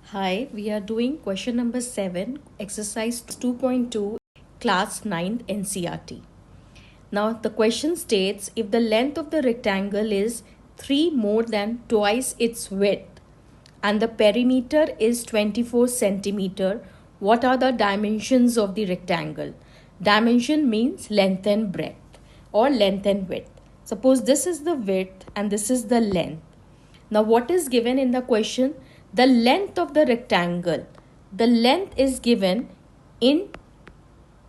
Hi, we are doing question number 7, exercise 2.2, class 9th NCERT. Now the question states if the length of the rectangle is 3 more than twice its width and the perimeter is 24 centimeter, what are the dimensions of the rectangle? Dimension means length and breadth or length and width. Suppose this is the width and this is the length. Now what is given in the question? The length of the rectangle. The length is given in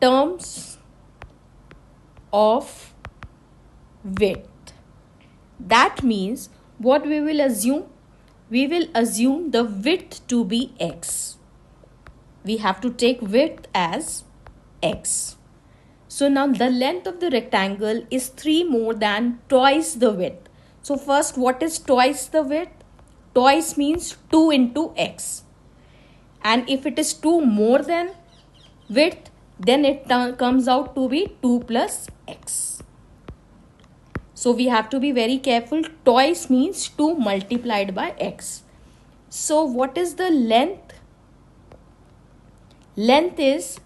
terms of width. That means what we will assume? We will assume the width to be x. We have to take width as x. So now the length of the rectangle is 3 more than twice the width. So first, what is twice the width? Twice means 2 into x. And if it is 2 more than width, then it comes out to be 2 plus x. So we have to be very careful. Twice means 2 multiplied by x. So what is the length? Length is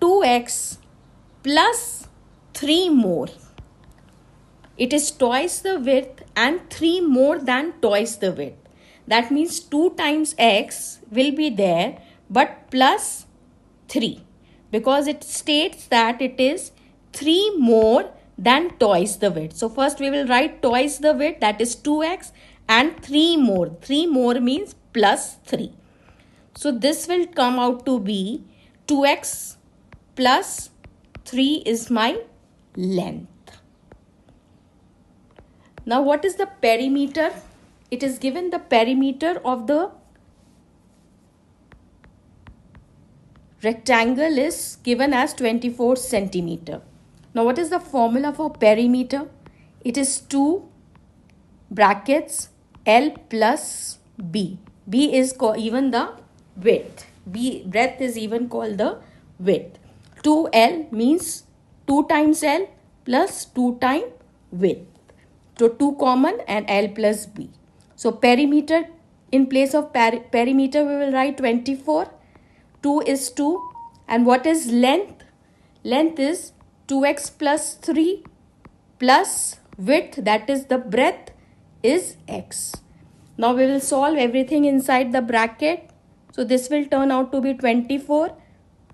2x plus 3 more. It is twice the width and 3 more than twice the width. That means 2 times x will be there, but plus 3, because it states that it is 3 more than twice the width. So first we will write twice the width, that is 2x, and 3 more. 3 more means plus 3. So this will come out to be 2x plus 3 is my length. Now what is the perimeter? It is given the perimeter of the rectangle is given as 24 centimeter. Now what is the formula for perimeter? It is 2 brackets L plus B. B is even the width. B breadth is even called the width. 2L means 2 times L plus 2 times width. So 2 common and L plus B. So perimeter, in place of perimeter we will write 24. 2 is 2. And what is length? Length is 2x plus 3 plus width, that is the breadth, is x. Now we will solve everything inside the bracket. So this will turn out to be 24.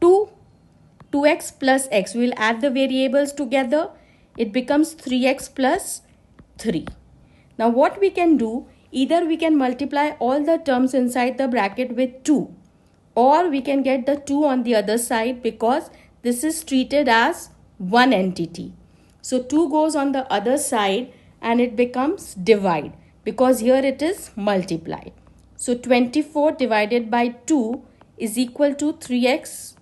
2x plus x. We will add the variables together. It becomes 3x plus 3. Now what we can do? Either we can multiply all the terms inside the bracket with 2, or we can get the 2 on the other side, because this is treated as one entity. So 2 goes on the other side and it becomes divide, because here it is multiplied. So 24 divided by 2 is equal to 3x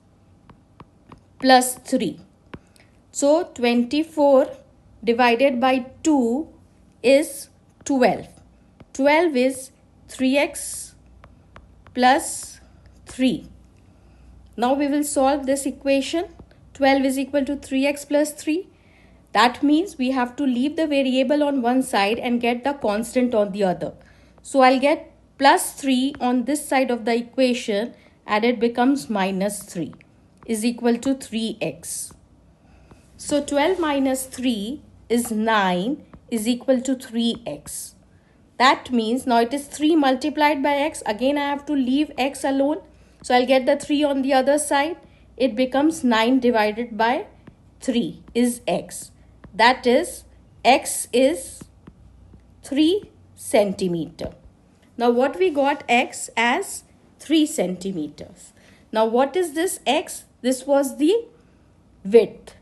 plus 3. So 24 divided by 2 is 12. 12 is 3x plus 3. Now we will solve this equation. 12 is equal to 3x plus 3. That means we have to leave the variable on one side and get the constant on the other. So I'll get plus 3 on this side of the equation, and it becomes minus 3 is equal to 3x. So 12 minus 3 is 9 is equal to 3x. That means now it is 3 multiplied by x. Again I have to leave x alone. So I'll get the 3 on the other side. It becomes 9 divided by 3 is x. That is, x is 3 centimeter. Now what we got? X as 3 centimeters. Now what is this x? This was the width.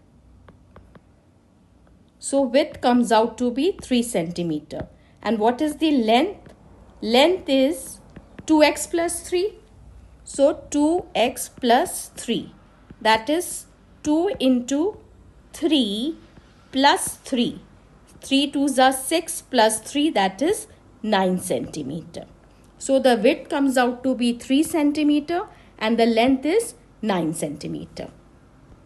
So width comes out to be 3 centimeter. And what is the length? Length is 2x plus 3. So 2x plus 3. That is 2 into 3 plus 3. 3 2s are 6 plus 3, that is 9 centimeter. So the width comes out to be 3 centimeter and the length is 9 centimeter.